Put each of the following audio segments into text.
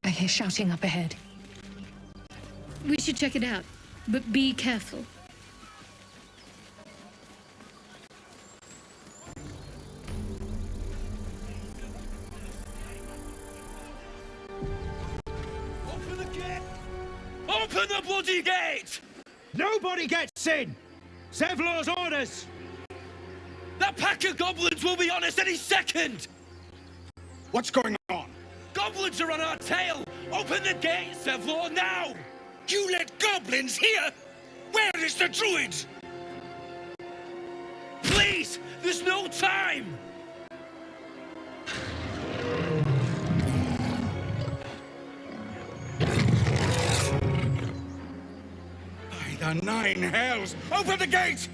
I hear shouting up ahead. We should check it out, but be careful. Open the gate! Open the bloody gate! Nobody gets in! Zevlor's orders! That pack of goblins will be on us any second! What's going on? Goblins are on our tail! Open the gate, Zevlor, now! You let goblins here? Where is the druid? Please! There's no time! By the nine hells! Open the gate!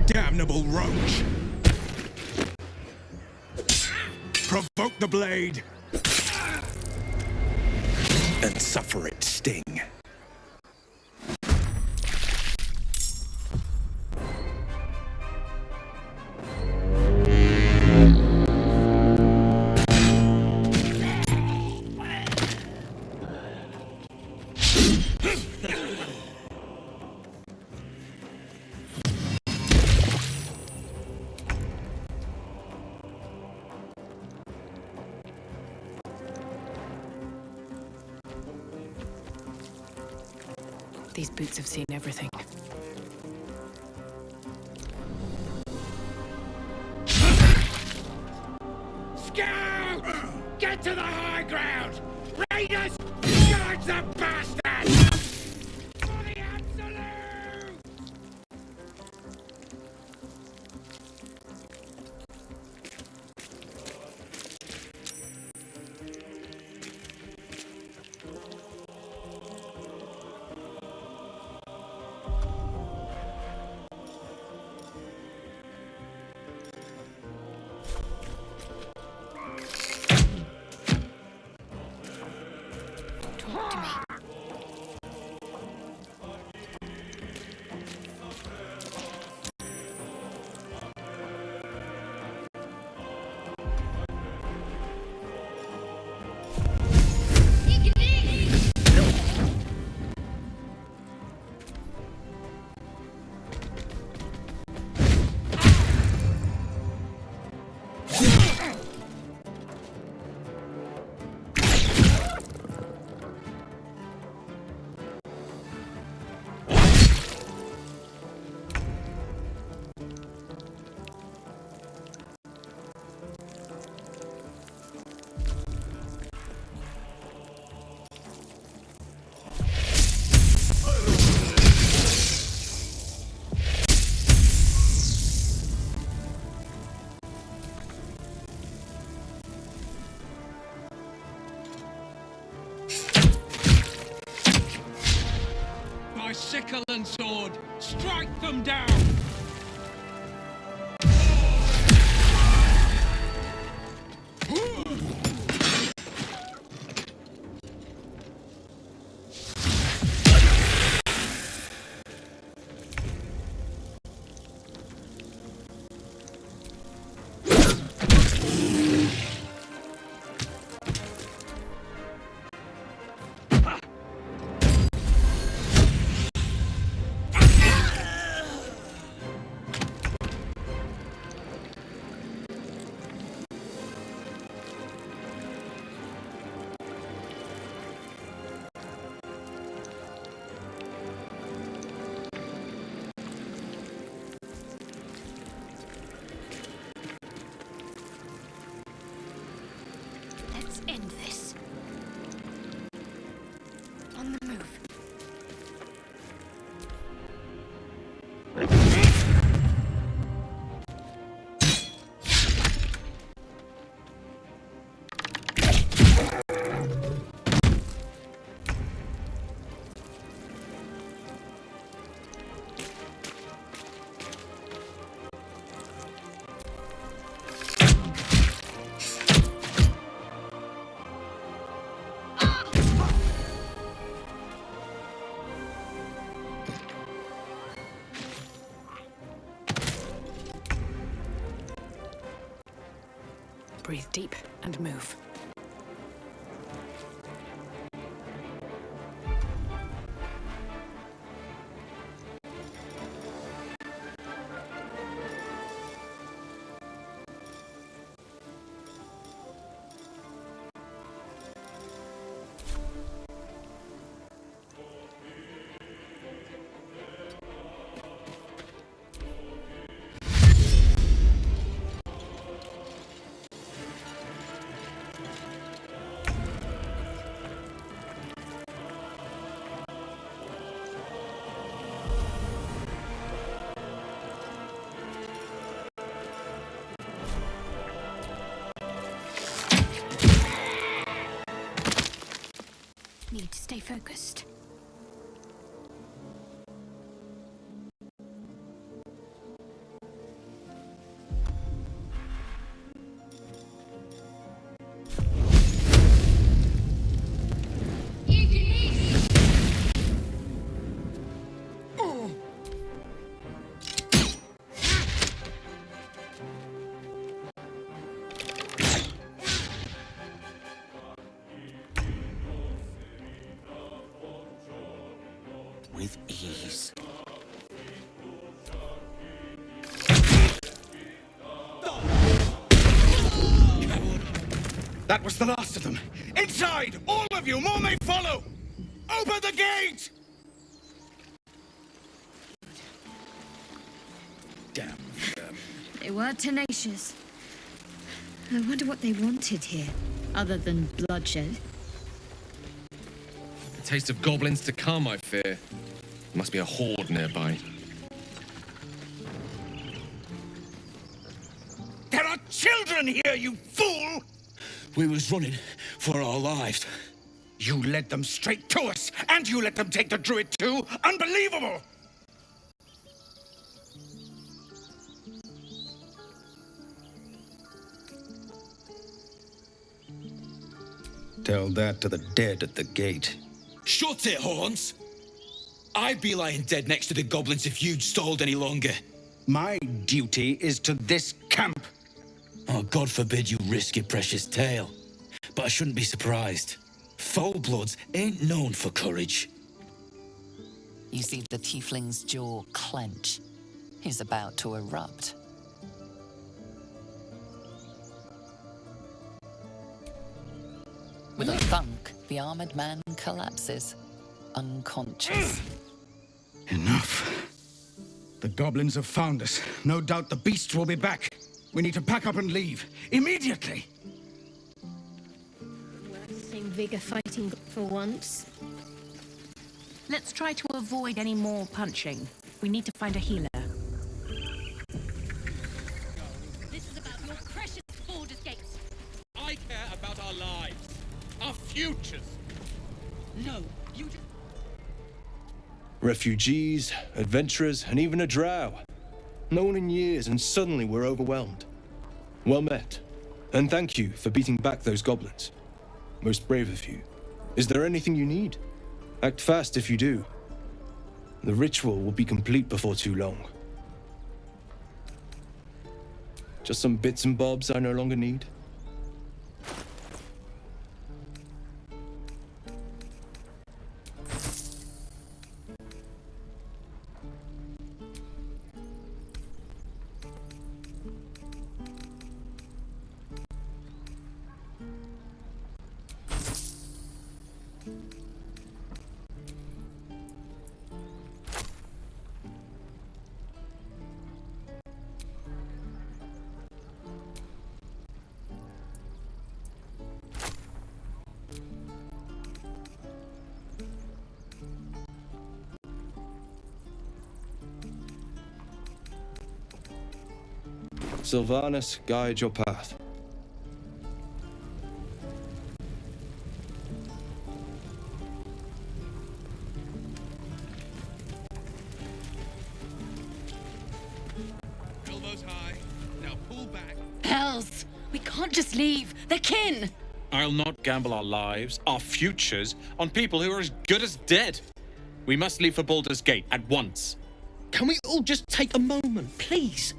Damnable roach! Provoke the blade! And suffer its sting. These boots have seen everything. Scout! Get to the high ground! Raiders! Charge the bastards! For the absolute! Talk to me. My sickle and sword! Strike them down! Let's end this. On the move. Breathe deep and move. Need to stay focused. With ease. That was the last of them. Inside! All of you! More may follow! Open the gate! Damn them. They were tenacious. I wonder what they wanted here, other than bloodshed. A taste of goblins to come, I fear. Must be a horde nearby. There are children here, you fool! We was running for our lives. You led them straight to us, and you let them take the druid too? Unbelievable! Tell that to the dead at the gate. Shut it, Horns! I'd be lying dead next to the goblins if you'd stalled any longer. My duty is to this camp. Oh, God forbid you risk your precious tail. But I shouldn't be surprised. Full-bloods ain't known for courage. You see the tiefling's jaw clench. He's about to erupt. With a thunk, the armored man collapses, unconscious. Enough. The goblins have found us. No doubt the beasts will be back. We need to pack up and leave. Immediately! Same vigor fighting for once. Let's try to avoid any more punching. We need to find a healer. This is about your precious Baldur's Gate. I care about our lives. Our futures. No, you just... Refugees, adventurers, and even a drow. No one in years, and suddenly we're overwhelmed. Well met, and thank you for beating back those goblins. Most brave of you. Is there anything you need? Act fast if you do. The ritual will be complete before too long. Just some bits and bobs I no longer need. Sylvanus, guide your path. Elbows high. Now pull back. Hells! We can't just leave. They're kin! I'll not gamble our lives, our futures, on people who are as good as dead. We must leave for Baldur's Gate at once. Can we all just take a moment, please?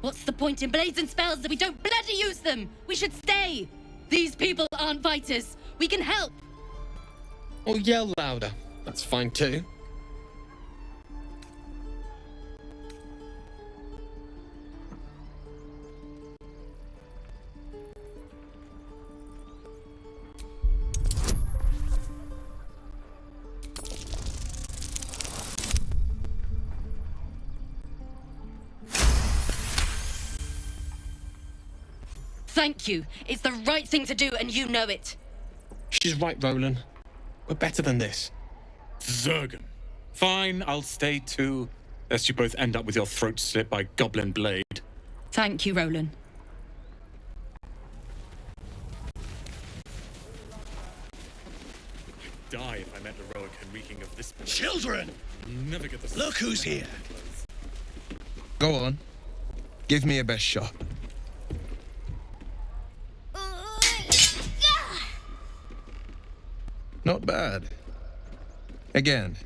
What's the point in blazing spells if we don't bloody use them? We should stay. These people aren't fighters. We can help. Or yell louder. That's fine too. Thank you. It's the right thing to do, and you know it. She's right, Roland. We're better than this. Zergan. Fine, I'll stay too, lest you both end up with your throats slit by Goblin Blade. Thank you, Roland. I'd die if I met heroic and reeking of this. Children! Never get the. Look who's here. Go on. Give me a best shot. Not bad. Again.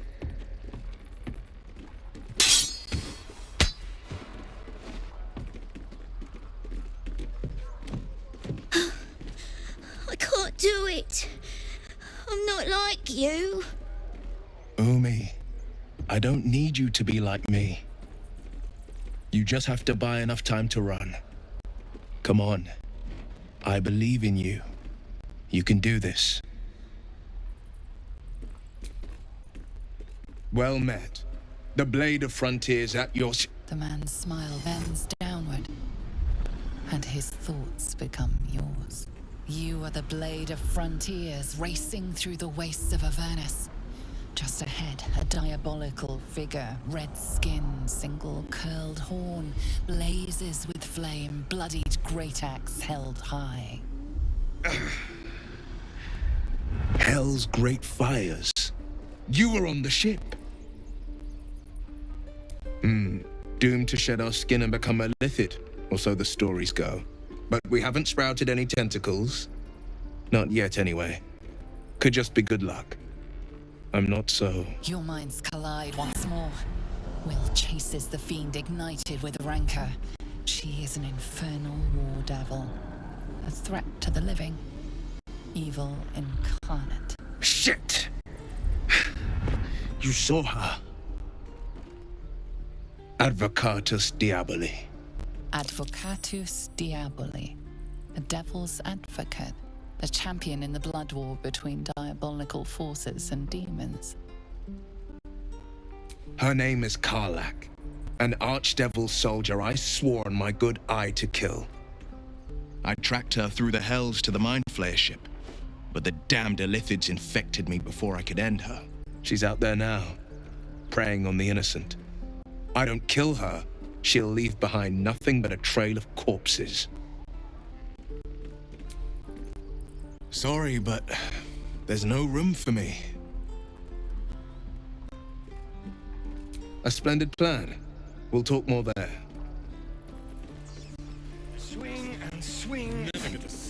I can't do it. I'm not like you. Umi, I don't need you to be like me. You just have to buy enough time to run. Come on. I believe in you. You can do this. Well met. The blade of frontiers at your... The man's smile bends downward, and his thoughts become yours. You are the blade of frontiers racing through the wastes of Avernus. Just ahead, a diabolical figure, red skin, single curled horn, blazes with flame, bloodied great axe held high. Hell's great fires. You were on the ship. Doomed to shed our skin and become a lithid, or so the stories go. But we haven't sprouted any tentacles. Not yet, anyway. Could just be good luck. I'm not so... Your minds collide once more. Will chases the fiend ignited with rancor. She is an infernal war devil. A threat to the living. Evil incarnate. Shit! You saw her. Advocatus Diaboli. Advocatus Diaboli. A devil's advocate. A champion in the blood war between diabolical forces and demons. Her name is Karlak. An archdevil soldier I swore on my good eye to kill. I tracked her through the hells to the Mind Flayer ship, but the damned Illithids infected me before I could end her. She's out there now, preying on the innocent. I don't kill her, she'll leave behind nothing but a trail of corpses. Sorry, but there's no room for me. A splendid plan. We'll talk more there. Swing and swing.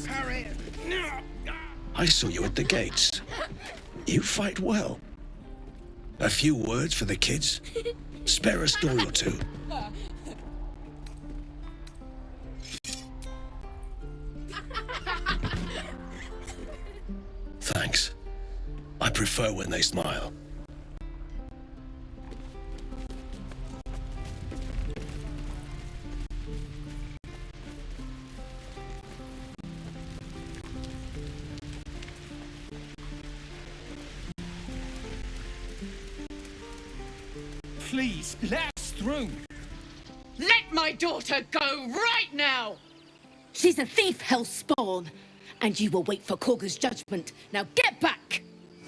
Parry. I saw you at the gates. You fight well. A few words for the kids? Spare a story or two. Thanks. I prefer when they smile. Please, let us through. Let my daughter go right now! She's a thief, hellspawn, and you will wait for Korga's judgment. Now get back!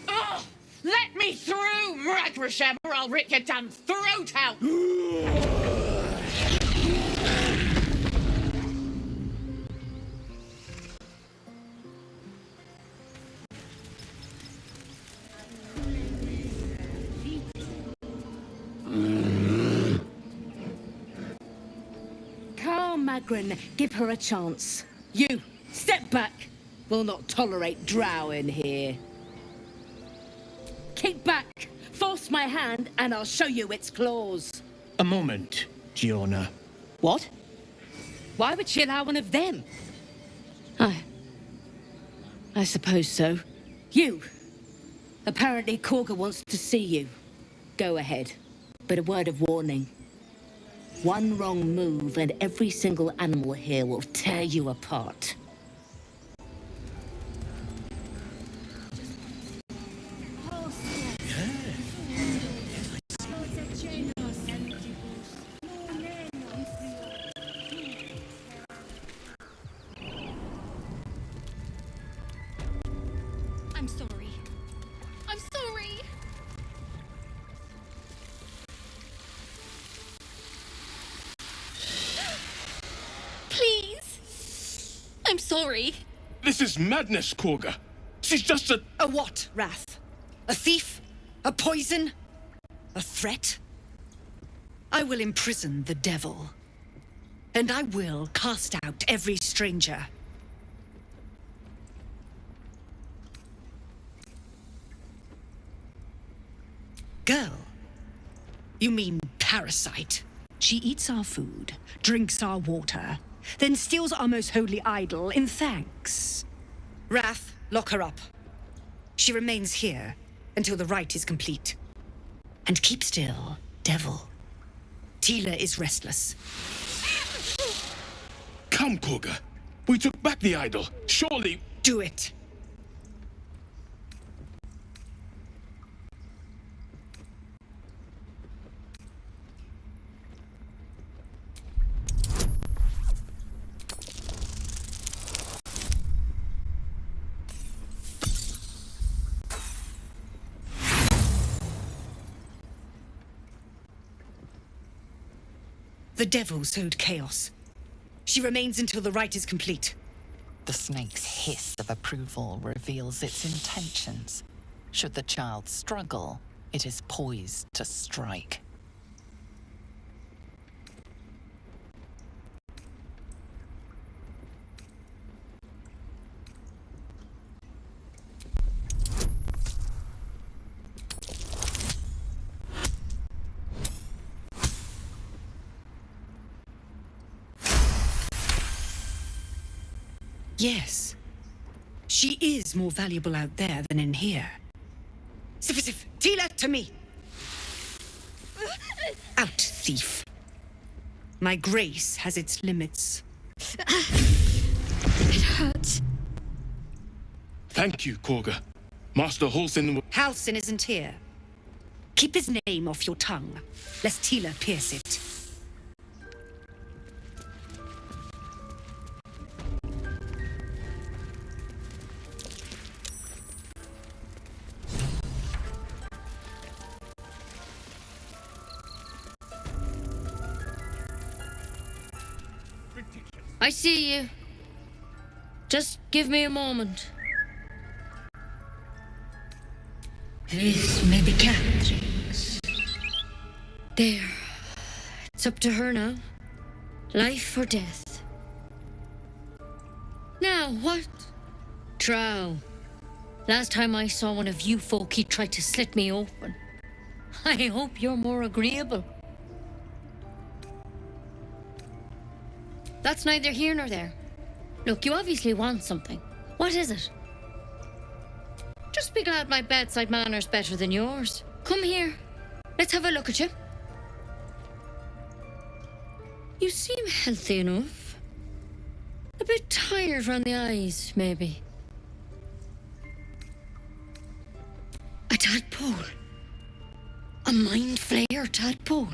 Oh, let me through, Mragrashem, or I'll rip your damn throat out! Magrin, give her a chance. You, step back. We'll not tolerate drow in here. Keep back. Force my hand and I'll show you its claws. A moment, Giona. What? Why would she allow one of them? I suppose so. You! Apparently Korga wants to see you. Go ahead. But a word of warning. One wrong move and every single animal here will tear you apart. I'm sorry. I'm sorry. Please. I'm sorry. This is madness, Korga. She's just a... A what, Wrath? A thief? A poison? A threat? I will imprison the devil. And I will cast out every stranger. Girl? You mean parasite? She eats our food, drinks our water, then steals our most holy idol in thanks. Wrath, lock her up. She remains here until the rite is complete. And keep still, devil. Tila is restless. Come, Korga. We took back the idol. Surely... Do it. The devil sowed chaos. She remains until the rite is complete. The snake's hiss of approval reveals its intentions. Should the child struggle, it is poised to strike. Yes. She is more valuable out there than in here. Sif, Tila, to me! Out, thief. My grace has its limits. It hurts. Thank you, Korga. Master Halsin... Halsin isn't here. Keep his name off your tongue, lest Tila pierce it. I see you. Just give me a moment. This may be Catherine's. There. It's up to her now. Life or death. Now, what? Drow. Last time I saw one of you folk, he tried to slit me open. I hope you're more agreeable. That's neither here nor there. Look, you obviously want something. What is it? Just be glad my bedside manner's better than yours. Come here. Let's have a look at you. You seem healthy enough. A bit tired round the eyes, maybe. A tadpole. A mind flayer tadpole.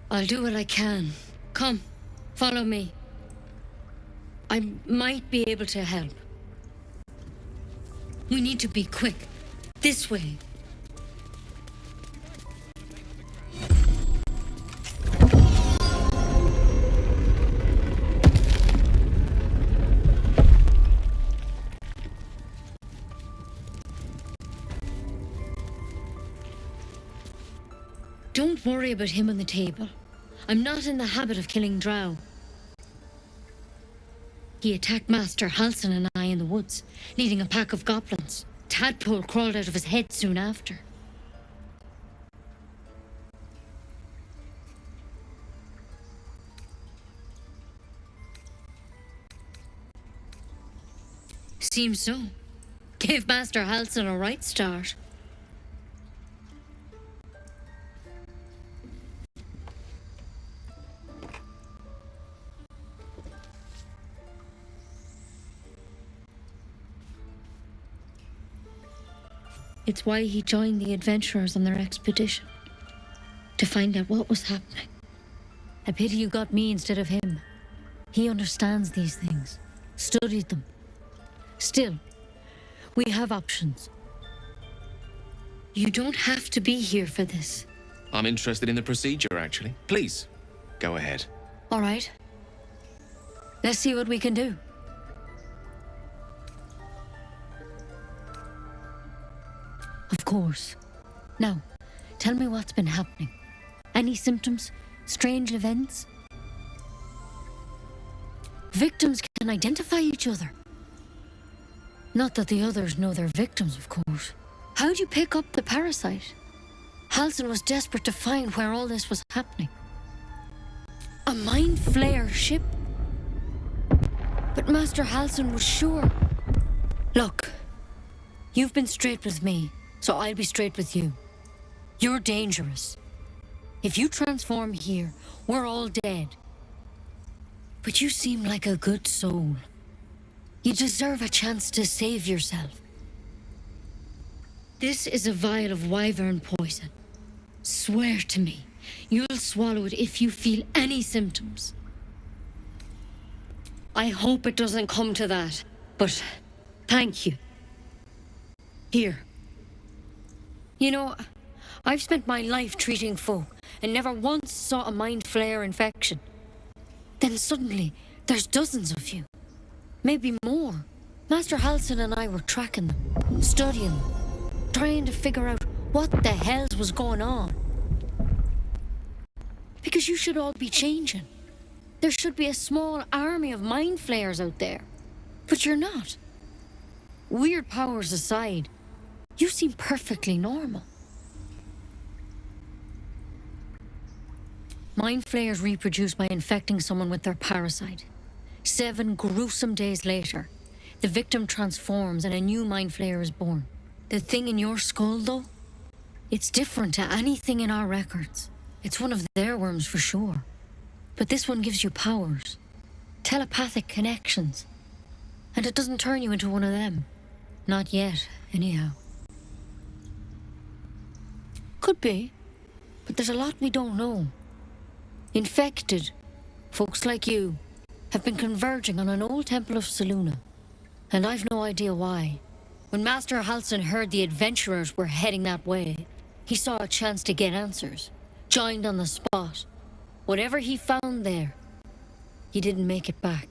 I'll do what I can. Come, follow me. I might be able to help. We need to be quick. This way. Don't worry about him on the table. I'm not in the habit of killing drow. He attacked Master Halsin and I in the woods, leading a pack of goblins. Tadpole crawled out of his head soon after. seems so. Gave Master Halsin a right start. It's why he joined the adventurers on their expedition. To find out what was happening. A pity you got me instead of him. He understands these things. Studied them. Still, we have options. You don't have to be here for this. I'm interested in the procedure, actually. Please, go ahead. All right. Let's see what we can do. Of course. Now, tell me what's been happening. Any symptoms? Strange events? Victims can identify each other. Not that the others know they're victims, of course. How'd you pick up the parasite? Halsin was desperate to find where all this was happening. A mind flayer ship? But Master Halsin was sure. Look, you've been straight with me, so I'll be straight with you. You're dangerous. If you transform here, we're all dead. But you seem like a good soul. You deserve a chance to save yourself. This is a vial of wyvern poison. Swear to me, you'll swallow it if you feel any symptoms. I hope it doesn't come to that, but thank you. Here. You know, I've spent my life treating folk and never once saw a mind flayer infection. Then suddenly, there's dozens of you. Maybe more. Master Halsin and I were tracking them, studying them, trying to figure out what the hell was going on. Because you should all be changing. There should be a small army of mind flayers out there. But you're not. Weird powers aside, you seem perfectly normal. Mind flayers reproduce by infecting someone with their parasite. 7 gruesome days later, the victim transforms and a new mind flayer is born. The thing in your skull, though, it's different to anything in our records. It's one of their worms for sure. But this one gives you powers, telepathic connections. And it doesn't turn you into one of them. Not yet, anyhow. Could be, but there's a lot we don't know. Infected, folks like you, have been converging on an old temple of Selûne. And I've no idea why. When Master Halsin heard the adventurers were heading that way, he saw a chance to get answers, joined on the spot. Whatever he found there, he didn't make it back.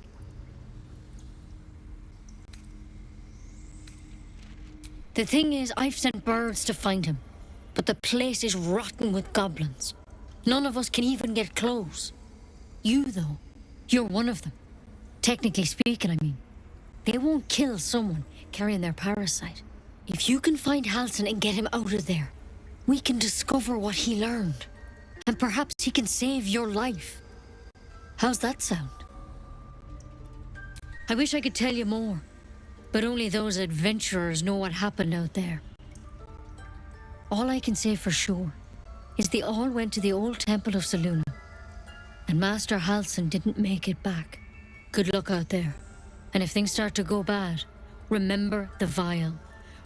The thing is, I've sent birds to find him, but the place is rotten with goblins. None of us can even get close. You, though, you're one of them. Technically speaking, I mean. They won't kill someone carrying their parasite. If you can find Halsin and get him out of there, we can discover what he learned. And perhaps he can save your life. How's that sound? I wish I could tell you more, but only those adventurers know what happened out there. All I can say for sure is they all went to the old temple of Selûne, and Master Halsin didn't make it back. Good luck out there. And if things start to go bad, remember the vial.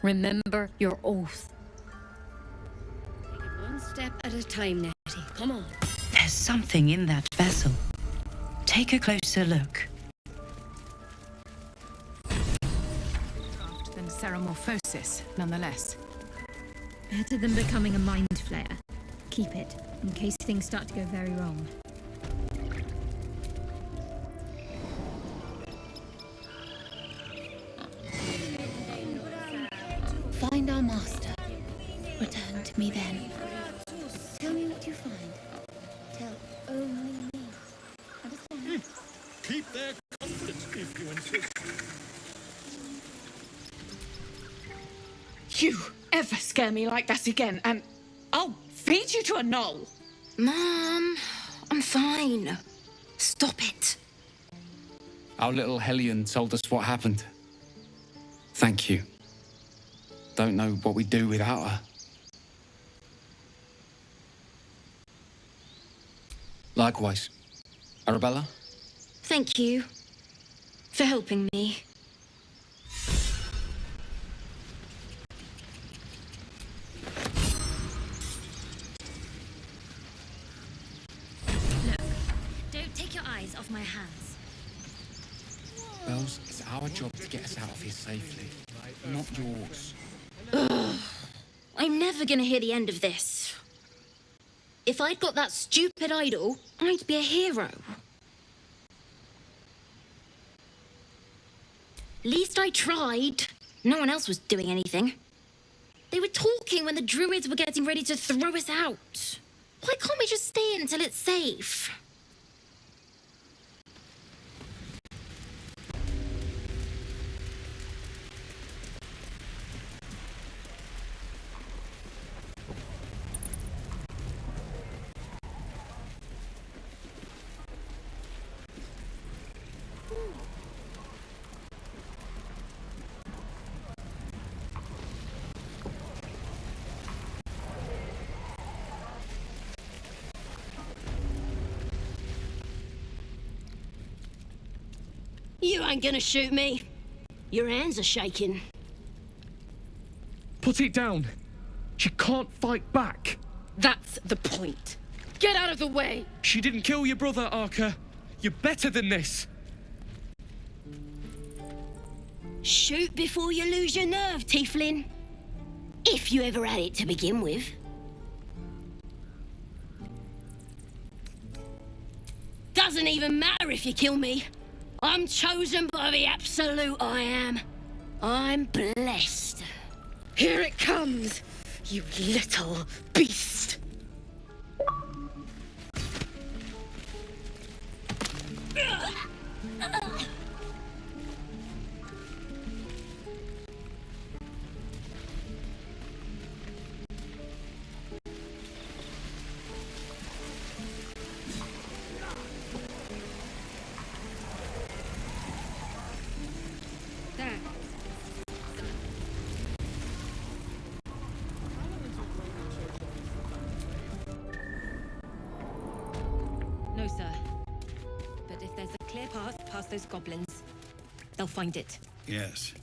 Remember your oath. Take it one step at a time, Nettie. Come on. There's something in that vessel. Take a closer look. Than ceremorphosis, nonetheless. Better than becoming a mind flayer. Keep it, in case things start to go very wrong. Find our master. Return to me then. Tell me what you find. Tell only me. Understand? Keep their confidence if you insist. You ever scare me like that again, and I'll feed you to a gnoll. Mom, I'm fine. Stop it. Our little Hellion told us what happened. Thank you. Don't know what we'd do without her. Likewise. Arabella? Thank you for helping me. Look, don't take your eyes off my hands. Bells, it's our job to get us out of here safely, not yours. Ugh. I'm never gonna hear the end of this. If I'd got that stupid idol, I'd be a hero. Least I tried. No one else was doing anything. They were talking when the druids were getting ready to throw us out. Why can't we just stay in until it's safe? You ain't gonna shoot me. Your hands are shaking. Put it down. She can't fight back. That's the point. Get out of the way! She didn't kill your brother, Arca. You're better than this. Shoot before you lose your nerve, Tieflin. If you ever had it to begin with. Doesn't even matter if you kill me. I'm chosen by the absolute I am. I'm blessed. Here it comes, you little beast! No, sir. But if there's a clear path past those goblins, they'll find it. Yes,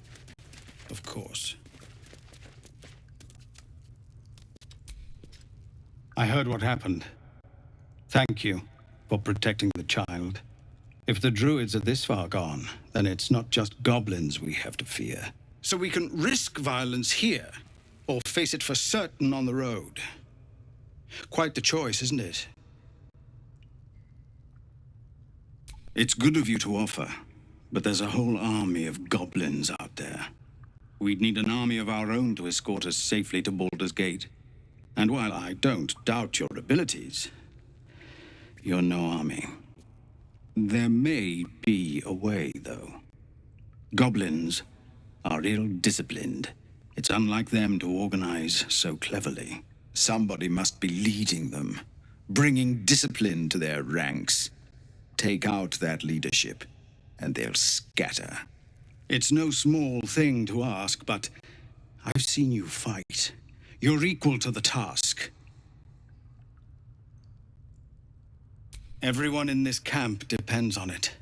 of course. I heard what happened. Thank you for protecting the child. If the druids are this far gone, then it's not just goblins we have to fear. So we can risk violence here, or face it for certain on the road. Quite the choice, isn't it? It's good of you to offer, but there's a whole army of goblins out there. We'd need an army of our own to escort us safely to Baldur's Gate. And while I don't doubt your abilities, you're no army. There may be a way, though. Goblins are ill-disciplined. It's unlike them to organize so cleverly. Somebody must be leading them, bringing discipline to their ranks. Take out that leadership, and they'll scatter. It's no small thing to ask, but I've seen you fight. You're equal to the task. Everyone in this camp depends on it.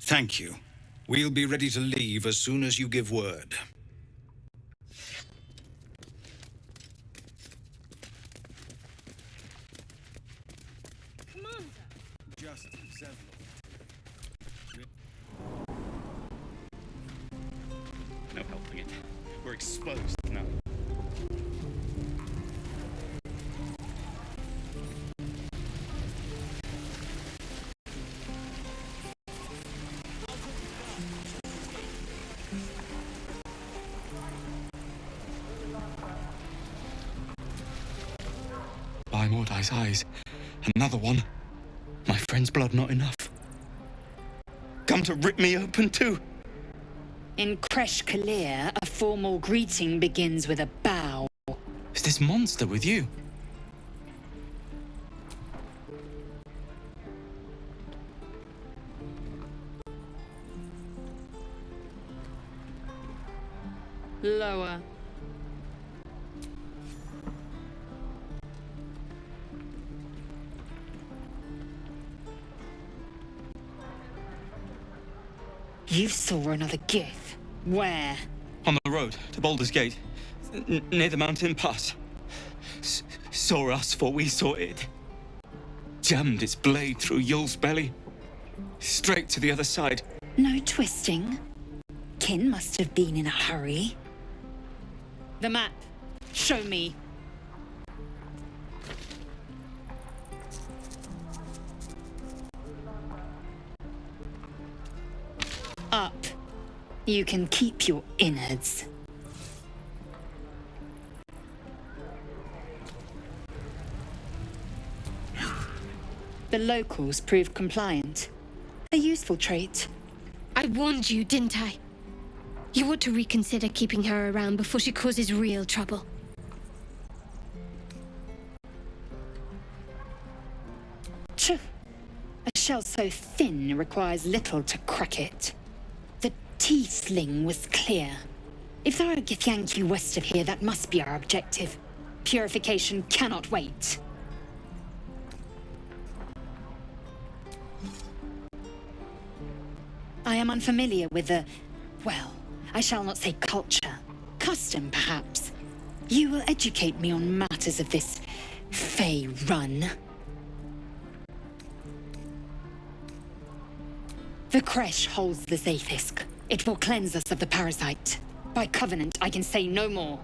Thank you. We'll be ready to leave as soon as you give word. Just several. No helping it. We're exposed now. By Mordai's eyes, another one. My friend's blood not enough. Come to rip me open too. In Kresh Kalir, a formal greeting begins with a bow. Is this monster with you? Lower. You saw another gith. Where? On the road to Baldur's Gate, near the mountain pass. Saw us, for we saw it. Jammed its blade through Yul's belly. Straight to the other side. No twisting. Kin must have been in a hurry. The map. Show me. Up. You can keep your innards. The locals proved compliant. A useful trait. I warned you, didn't I? You ought to reconsider keeping her around before she causes real trouble. Phew. A shell so thin requires little to crack it. The tiefling was clear. If there are Githyanki west of here, that must be our objective. Purification cannot wait. I am unfamiliar with the, well, I shall not say culture. Custom, perhaps. You will educate me on matters of this Fey run. The creche holds the Zaithisk. It will cleanse us of the parasite. By covenant, I can say no more.